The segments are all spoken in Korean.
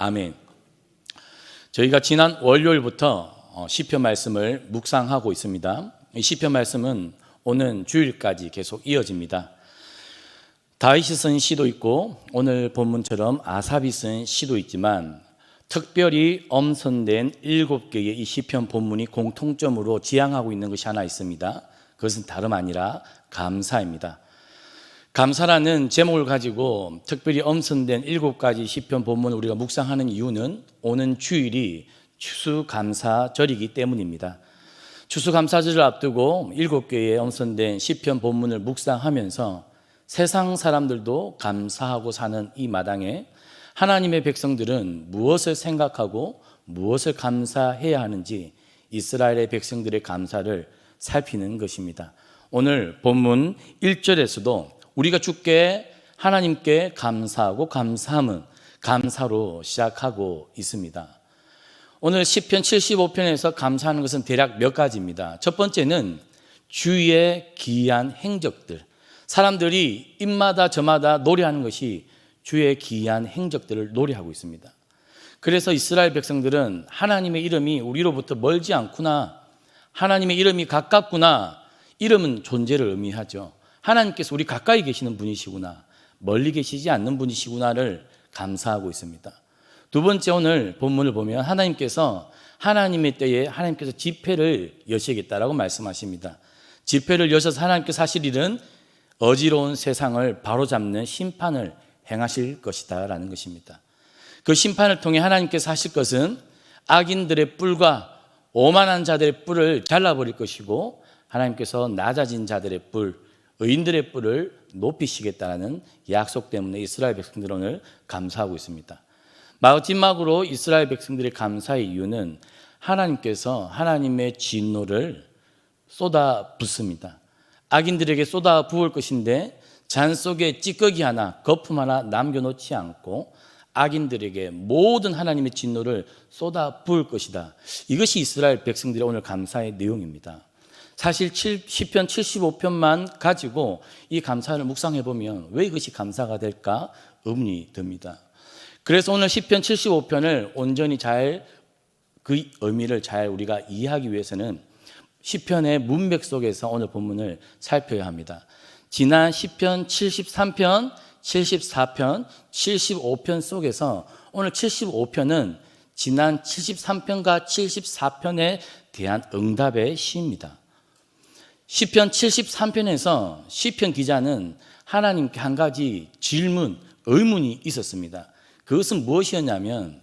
아멘. 저희가 지난 월요일부터 시편 말씀을 묵상하고 있습니다. 이 시편 말씀은 오는 주일까지 계속 이어집니다. 다윗이 쓴 시도 있고 오늘 본문처럼 아삽이 쓴 시도 있지만 특별히 엄선된 7개의 이 시편 본문이 공통점으로 지향하고 있는 것이 하나 있습니다. 그것은 다름 아니라 감사입니다. 감사라는 제목을 가지고 특별히 엄선된 7가지 시편 본문을 우리가 묵상하는 이유는 오는 주일이 추수감사절이기 때문입니다. 추수감사절을 앞두고 7개의 엄선된 시편 본문을 묵상하면서 세상 사람들도 감사하고 사는 이 마당에 하나님의 백성들은 무엇을 생각하고 무엇을 감사해야 하는지 이스라엘의 백성들의 감사를 살피는 것입니다. 오늘 본문 1절에서도 우리가 주께 하나님께 감사하고 감사함은 감사로 시작하고 있습니다. 오늘 시편 75편에서 감사하는 것은 대략 몇 가지입니다. 첫 번째는 주의 기이한 행적들. 사람들이 입마다 저마다 노래하는 것이 주의 기이한 행적들을 노래하고 있습니다. 그래서 이스라엘 백성들은 하나님의 이름이 우리로부터 멀지 않구나, 하나님의 이름이 가깝구나, 이름은 존재를 의미하죠. 하나님께서 우리 가까이 계시는 분이시구나, 멀리 계시지 않는 분이시구나를 감사하고 있습니다. 두 번째, 오늘 본문을 보면 하나님께서 하나님의 때에 하나님께서 지폐를 여시겠다라고 말씀하십니다. 지폐를 여셔서 하나님께서 하실 일은 어지러운 세상을 바로잡는 심판을 행하실 것이다 라는 것입니다. 그 심판을 통해 하나님께서 하실 것은 악인들의 뿔과 오만한 자들의 뿔을 잘라버릴 것이고, 하나님께서 낮아진 자들의 뿔, 의인들의 뿔을 높이시겠다는 약속 때문에 이스라엘 백성들은 오늘 감사하고 있습니다. 마지막으로 이스라엘 백성들의 감사의 이유는 하나님께서 하나님의 진노를 쏟아 붓습니다. 악인들에게 쏟아 부을 것인데 잔 속에 찌꺼기 하나, 거품 하나 남겨놓지 않고 악인들에게 모든 하나님의 진노를 쏟아 부을 것이다. 이것이 이스라엘 백성들의 오늘 감사의 내용입니다. 사실 시편 75편만 가지고 이 감사를 묵상해 보면 왜 이것이 감사가 될까 의문이 듭니다. 그래서 오늘 시편 75편을 온전히 그 의미를 잘 우리가 이해하기 위해서는 시편의 문맥 속에서 오늘 본문을 살펴야 합니다. 지난 시편 73편, 74편, 75편 속에서 오늘 75편은 지난 73편과 74편에 대한 응답의 시입니다. 시편 73편에서 시편 기자는 하나님께 한 가지 질문, 의문이 있었습니다. 그것은 무엇이었냐면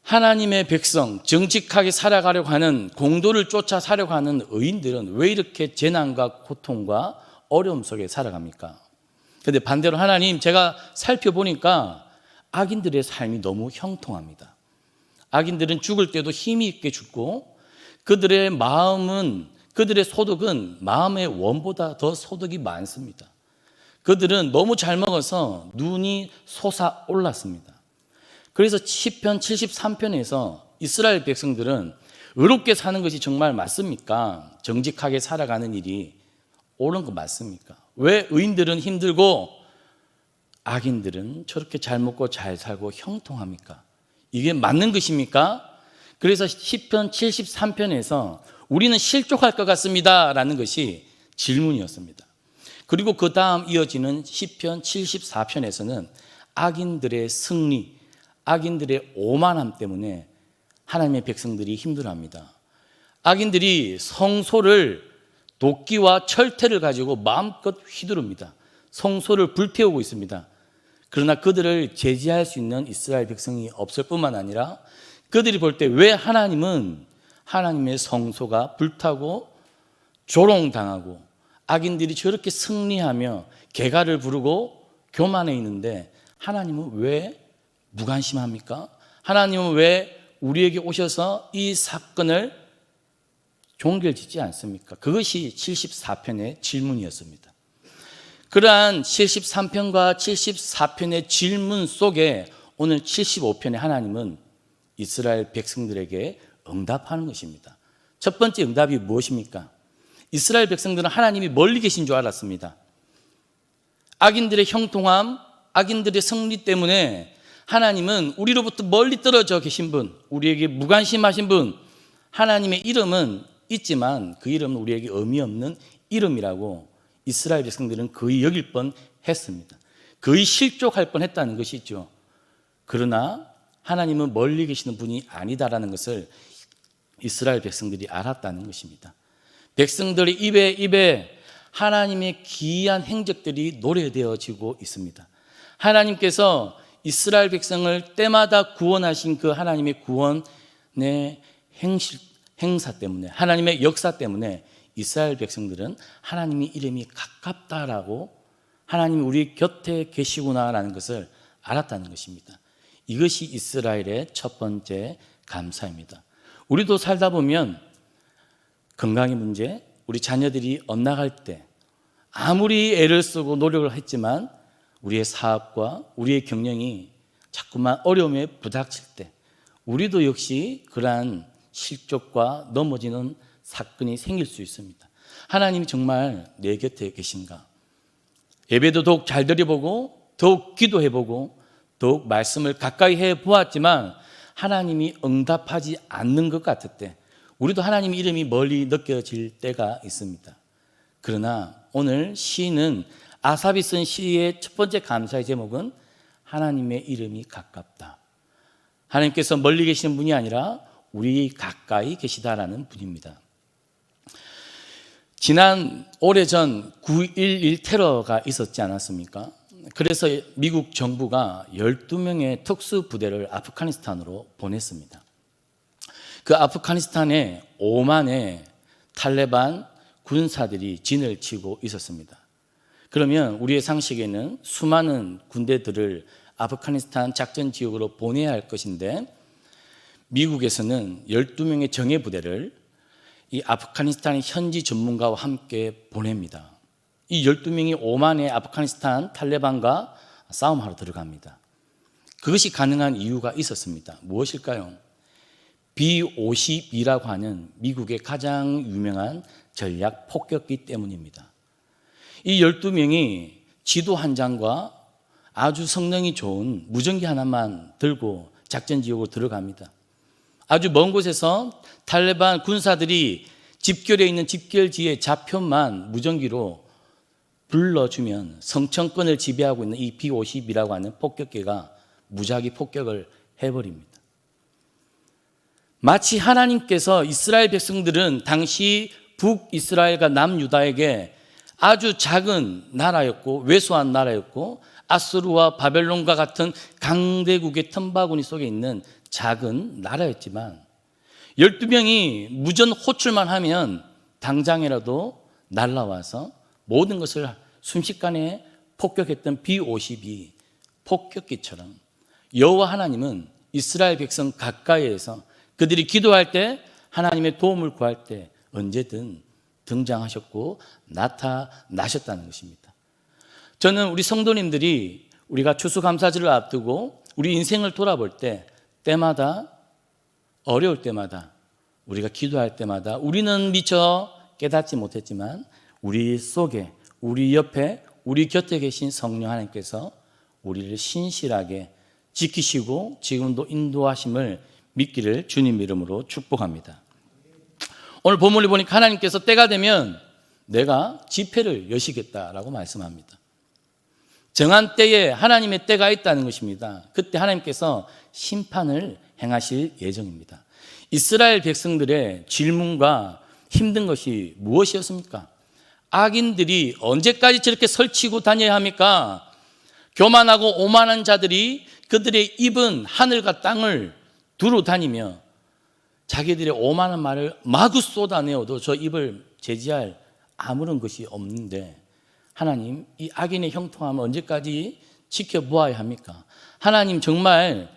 하나님의 백성, 정직하게 살아가려고 하는, 공도를 쫓아 살려고 하는 의인들은 왜 이렇게 재난과 고통과 어려움 속에 살아갑니까? 그런데 반대로 하나님, 제가 살펴보니까 악인들의 삶이 너무 형통합니다. 악인들은 죽을 때도 힘이 있게 죽고 그들의 소득은 마음의 원보다 더 소득이 많습니다. 그들은 너무 잘 먹어서 눈이 솟아올랐습니다. 그래서 시편 73편에서 이스라엘 백성들은 의롭게 사는 것이 정말 맞습니까? 정직하게 살아가는 일이 옳은 거 맞습니까? 왜 의인들은 힘들고 악인들은 저렇게 잘 먹고 잘 살고 형통합니까? 이게 맞는 것입니까? 그래서 시편 73편에서 우리는 실족할 것 같습니다 라는 것이 질문이었습니다. 그리고 그 다음 이어지는 시편 74편에서는 악인들의 승리, 악인들의 오만함 때문에 하나님의 백성들이 힘들어합니다. 악인들이 성소를 도끼와 철퇴를 가지고 마음껏 휘두릅니다. 성소를 불태우고 있습니다. 그러나 그들을 제지할 수 있는 이스라엘 백성이 없을 뿐만 아니라 그들이 볼 때 왜 하나님은 하나님의 성소가 불타고 조롱당하고 악인들이 저렇게 승리하며 개가를 부르고 교만해 있는데 하나님은 왜 무관심합니까? 하나님은 왜 우리에게 오셔서 이 사건을 종결짓지 않습니까? 그것이 74편의 질문이었습니다. 그러한 73편과 74편의 질문 속에 오늘 75편의 하나님은 이스라엘 백성들에게 응답하는 것입니다. 첫 번째 응답이 무엇입니까? 이스라엘 백성들은 하나님이 멀리 계신 줄 알았습니다. 악인들의 형통함, 악인들의 승리 때문에 하나님은 우리로부터 멀리 떨어져 계신 분, 우리에게 무관심하신 분, 하나님의 이름은 있지만 그 이름은 우리에게 의미 없는 이름이라고 이스라엘 백성들은 거의 여길 뻔했습니다. 거의 실족할 뻔했다는 것이죠. 그러나 하나님은 멀리 계시는 분이 아니다라는 것을 이스라엘 백성들이 알았다는 것입니다. 백성들의 입에 하나님의 기이한 행적들이 노래되어지고 있습니다. 하나님께서 이스라엘 백성을 때마다 구원하신 그 하나님의 구원의 행사 때문에, 하나님의 역사 때문에 이스라엘 백성들은 하나님의 이름이 가깝다라고, 하나님이 우리 곁에 계시구나라는 것을 알았다는 것입니다. 이것이 이스라엘의 첫 번째 감사입니다. 우리도 살다 보면 건강의 문제, 우리 자녀들이 엇나갈 때 아무리 애를 쓰고 노력을 했지만 우리의 사업과 우리의 경영이 자꾸만 어려움에 부닥칠 때 우리도 역시 그러한 실족과 넘어지는 사건이 생길 수 있습니다. 하나님이 정말 내 곁에 계신가? 예배도 더욱 잘 드려보고 더욱 기도해보고 더욱 말씀을 가까이 해보았지만 하나님이 응답하지 않는 것 같을 때 우리도 하나님의 이름이 멀리 느껴질 때가 있습니다. 그러나 오늘 시인은, 아삽이 쓴 시의 첫 번째 감사의 제목은 하나님의 이름이 가깝다. 하나님께서 멀리 계시는 분이 아니라 우리 가까이 계시다라는 분입니다. 지난 오래전 9.11 테러가 있었지 않았습니까? 그래서 미국 정부가 12명의 특수부대를 아프가니스탄으로 보냈습니다. 그 아프가니스탄에 5만의 탈레반 군사들이 진을 치고 있었습니다. 그러면 우리의 상식에는 수많은 군대들을 아프가니스탄 작전 지역으로 보내야 할 것인데 미국에서는 12명의 정예부대를 이 아프가니스탄의 현지 전문가와 함께 보냅니다. 이 12명이 5만의 아프가니스탄 탈레반과 싸움하러 들어갑니다. 그것이 가능한 이유가 있었습니다. 무엇일까요? B-52라고 하는 미국의 가장 유명한 전략 폭격기 때문입니다. 이 12명이 지도 한 장과 아주 성능이 좋은 무전기 하나만 들고 작전 지역으로 들어갑니다. 아주 먼 곳에서 탈레반 군사들이 집결해 있는 집결지의 좌표만 무전기로 불러주면 성층권을 지배하고 있는 이 B-52라고 하는 폭격기가 무작위 폭격을 해버립니다. 마치 하나님께서 이스라엘 백성들은 당시 북이스라엘과 남유다에게 아주 작은 나라였고 왜소한 나라였고 아수르와 바벨론과 같은 강대국의 틈바구니 속에 있는 작은 나라였지만 12명이 무전 호출만 하면 당장이라도 날라와서 모든 것을 순식간에 폭격했던 B-52 폭격기처럼 여호와 하나님은 이스라엘 백성 가까이에서 그들이 기도할 때, 하나님의 도움을 구할 때 언제든 등장하셨고 나타나셨다는 것입니다. 저는 우리 성도님들이 우리가 추수감사절을 앞두고 우리 인생을 돌아볼 때 때마다, 어려울 때마다, 우리가 기도할 때마다 우리는 미처 깨닫지 못했지만 우리 속에, 우리 옆에, 우리 곁에 계신 성령 하나님께서 우리를 신실하게 지키시고 지금도 인도하심을 믿기를 주님 이름으로 축복합니다. 오늘 본문을 보니까 하나님께서 때가 되면 내가 집회를 여시겠다라고 말씀합니다. 정한 때에 하나님의 때가 있다는 것입니다. 그때 하나님께서 심판을 행하실 예정입니다. 이스라엘 백성들의 질문과 힘든 것이 무엇이었습니까? 악인들이 언제까지 저렇게 설치고 다녀야 합니까? 교만하고 오만한 자들이 그들의 입은 하늘과 땅을 두루 다니며 자기들의 오만한 말을 마구 쏟아내어도 저 입을 제지할 아무런 것이 없는데 하나님, 이 악인의 형통함을 언제까지 지켜보아야 합니까? 하나님 정말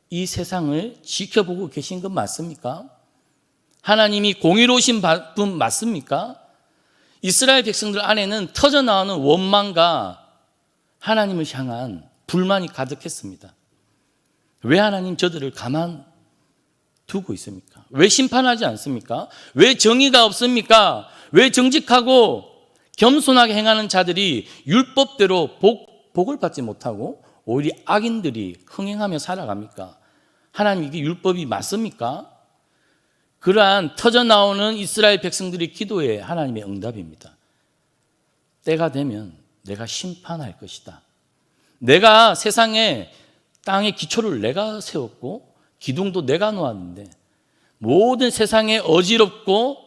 이 세상을 지켜보고 계신 것 맞습니까? 하나님이 공의로우신 분 맞습니까? 이스라엘 백성들 안에는 터져나오는 원망과 하나님을 향한 불만이 가득했습니다. 왜 하나님 저들을 가만 두고 있습니까? 왜 심판하지 않습니까? 왜 정의가 없습니까? 왜 정직하고 겸손하게 행하는 자들이 율법대로 복을 받지 못하고 오히려 악인들이 흥행하며 살아갑니까? 하나님 이게 율법이 맞습니까? 그러한 터져나오는 이스라엘 백성들의 기도에 하나님의 응답입니다. 때가 되면 내가 심판할 것이다. 내가 세상에 땅의 기초를 내가 세웠고 기둥도 내가 놓았는데 모든 세상에 어지럽고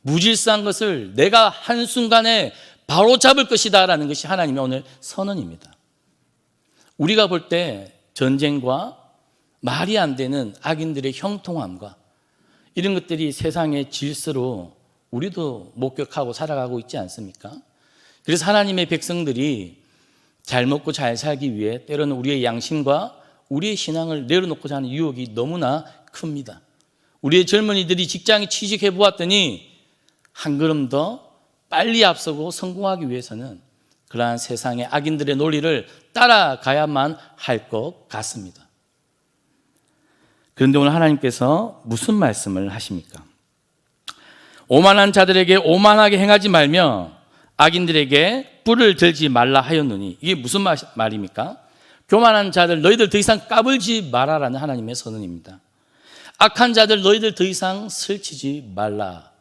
무질서한 것을 내가 한순간에 바로 잡을 것이다 라는 것이 하나님의 오늘 선언입니다. 우리가 볼 때 전쟁과 말이 안 되는 악인들의 형통함과 이런 것들이 세상의 질서로 우리도 목격하고 살아가고 있지 않습니까? 그래서 하나님의 백성들이 잘 먹고 잘 살기 위해 때로는 우리의 양심과 우리의 신앙을 내려놓고자 하는 유혹이 너무나 큽니다. 우리의 젊은이들이 직장에 취직해 보았더니 한 걸음 더 빨리 앞서고 성공하기 위해서는 그러한 세상의 악인들의 논리를 따라가야만 할 것 같습니다. 그런데 오늘 하나님께서 무슨 말씀을 하십니까? 오만한 자들에게 오만하게 행하지 말며 악인들에게 뿔을 들지 말라 하였느니, 이게 무슨 말입니까? 교만한 자들 너희들 더 이상 까불지 마라라는 하나님의 선언입니다. 악한 자들 너희들 더 이상 설치지 말라.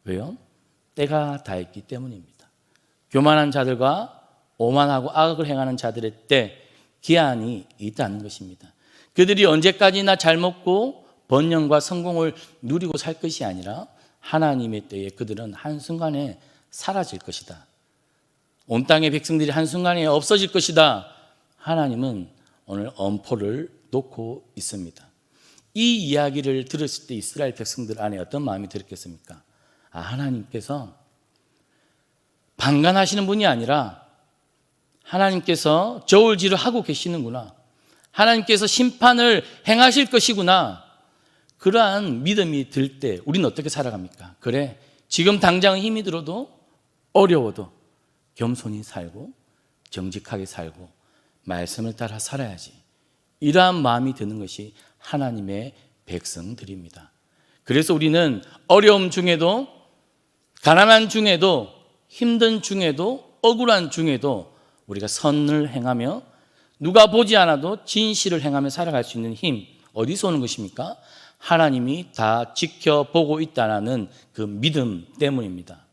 왜요? 때가 다 있기 때문입니다. 교만한 자들과 오만하고 악을 행하는 자들의 때 기한이 있다는 것입니다. 그들이 언제까지나 잘 먹고 번영과 성공을 누리고 살 것이 아니라 하나님의 때에 그들은 한순간에 사라질 것이다. 온 땅의 백성들이 한순간에 없어질 것이다. 하나님은 오늘 엄포를 놓고 있습니다. 이 이야기를 들었을 때 이스라엘 백성들 안에 어떤 마음이 들었겠습니까? 하나님께서 방관하시는 분이 아니라 하나님께서 저울질을 하고 계시는구나. 하나님께서 심판을 행하실 것이구나. 그러한 믿음이 들 때 우리는 어떻게 살아갑니까? 그래, 지금 당장 힘이 들어도 어려워도 겸손히 살고 정직하게 살고 말씀을 따라 살아야지. 이러한 마음이 드는 것이 하나님의 백성들입니다. 그래서 우리는 어려움 중에도 가난한 중에도 힘든 중에도 억울한 중에도 우리가 선을 행하며 누가 보지 않아도 진실을 행하며 살아갈 수 있는 힘, 어디서 오는 것입니까? 하나님이 다 지켜보고 있다는 그 믿음 때문입니다.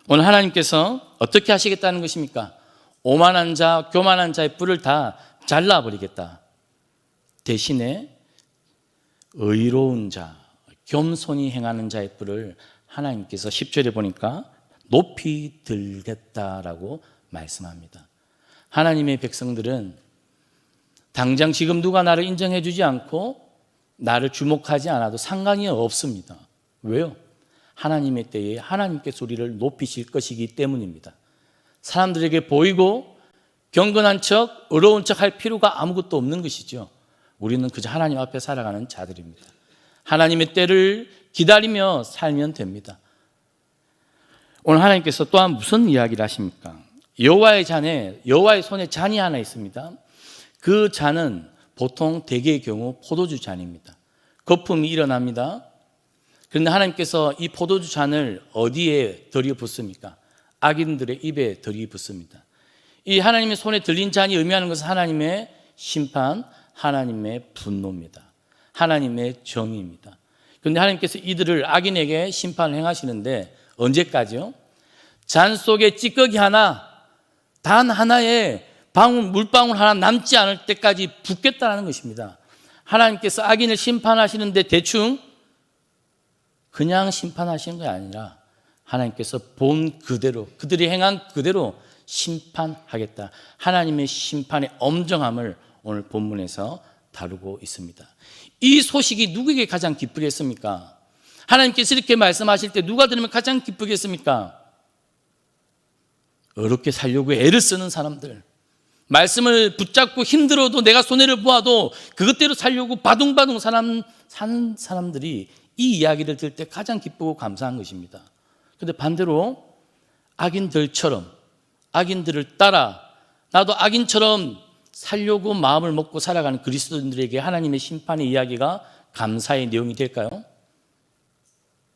오늘 하나님께서 어떻게 하시겠다는 것입니까? 오만한 자, 교만한 자의 뿔을 다 잘라버리겠다. 대신에 의로운 자, 겸손히 행하는 자의 뿔을 하나님께서 10절에 보니까 높이 들겠다라고 말씀합니다. 하나님의 백성들은 당장 지금 누가 나를 인정해 주지 않고 나를 주목하지 않아도 상관이 없습니다. 왜요? 하나님의 때에 하나님께서 우리를 높이실 것이기 때문입니다. 사람들에게 보이고 경건한 척, 의로운 척 할 필요가 아무것도 없는 것이죠. 우리는 그저 하나님 앞에 살아가는 자들입니다. 하나님의 때를 기다리며 살면 됩니다. 오늘 하나님께서 또한 무슨 이야기를 하십니까? 여호와의 잔에, 여호와의 손에 잔이 하나 있습니다. 그 잔은 보통 대개의 경우 포도주 잔입니다. 거품이 일어납니다. 그런데 하나님께서 이 포도주 잔을 어디에 들이붓습니까? 악인들의 입에 들이붓습니다. 이 하나님의 손에 들린 잔이 의미하는 것은 하나님의 심판, 하나님의 분노입니다. 하나님의 정의입니다. 그런데 하나님께서 이들을 악인에게 심판을 행하시는데 언제까지요? 잔 속에 찌꺼기 하나, 단 하나의 물방울 하나 남지 않을 때까지 붓겠다는 것입니다. 하나님께서 악인을 심판하시는데 대충 그냥 심판하시는 게 아니라 하나님께서 본 그대로, 그들이 행한 그대로 심판하겠다. 하나님의 심판의 엄정함을 오늘 본문에서 다루고 있습니다. 이 소식이 누구에게 가장 기쁘겠습니까? 하나님께서 이렇게 말씀하실 때 누가 들으면 가장 기쁘겠습니까? 어렵게 살려고 애를 쓰는 사람들, 말씀을 붙잡고 힘들어도 내가 손해를 보아도 그것대로 살려고 바둥바둥 사는 사람들이 이 이야기를 들을 때 가장 기쁘고 감사한 것입니다. 그런데 반대로 악인들처럼 악인들을 따라 나도 악인처럼 살려고 마음을 먹고 살아가는 그리스도인들에게 하나님의 심판의 이야기가 감사의 내용이 될까요?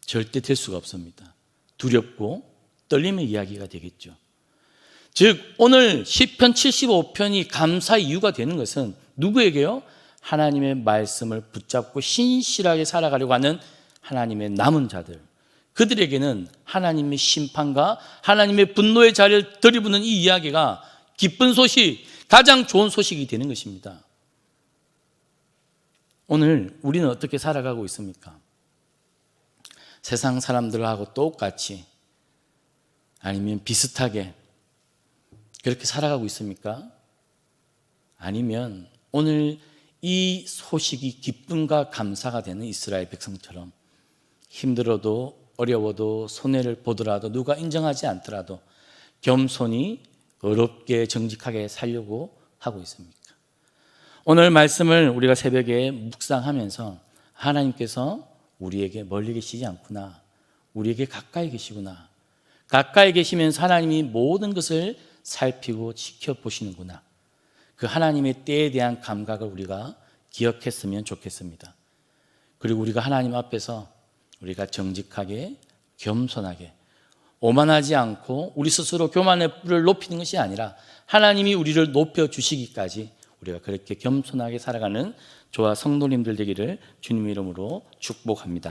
절대 될 수가 없습니다. 두렵고 떨림의 이야기가 되겠죠. 즉 오늘 시편 75편이 감사의 이유가 되는 것은 누구에게요? 하나님의 말씀을 붙잡고 신실하게 살아가려고 하는 하나님의 남은 자들, 그들에게는 하나님의 심판과 하나님의 분노의 자리를 들이부는 이 이야기가 기쁜 소식, 가장 좋은 소식이 되는 것입니다. 오늘 우리는 어떻게 살아가고 있습니까? 세상 사람들하고 똑같이 아니면 비슷하게 그렇게 살아가고 있습니까? 아니면 오늘 이 소식이 기쁨과 감사가 되는 이스라엘 백성처럼 힘들어도 어려워도 손해를 보더라도 누가 인정하지 않더라도 겸손히 어렵게 정직하게 살려고 하고 있습니까? 오늘 말씀을 우리가 새벽에 묵상하면서 하나님께서 우리에게 멀리 계시지 않구나, 우리에게 가까이 계시구나, 가까이 계시면서 하나님이 모든 것을 살피고 지켜보시는구나, 그 하나님의 때에 대한 감각을 우리가 기억했으면 좋겠습니다. 그리고 우리가 하나님 앞에서 우리가 정직하게 겸손하게 오만하지 않고 우리 스스로 교만의 뿔을 높이는 것이 아니라 하나님이 우리를 높여주시기까지 우리가 그렇게 겸손하게 살아가는 저와 성도님들 되기를 주님 이름으로 축복합니다.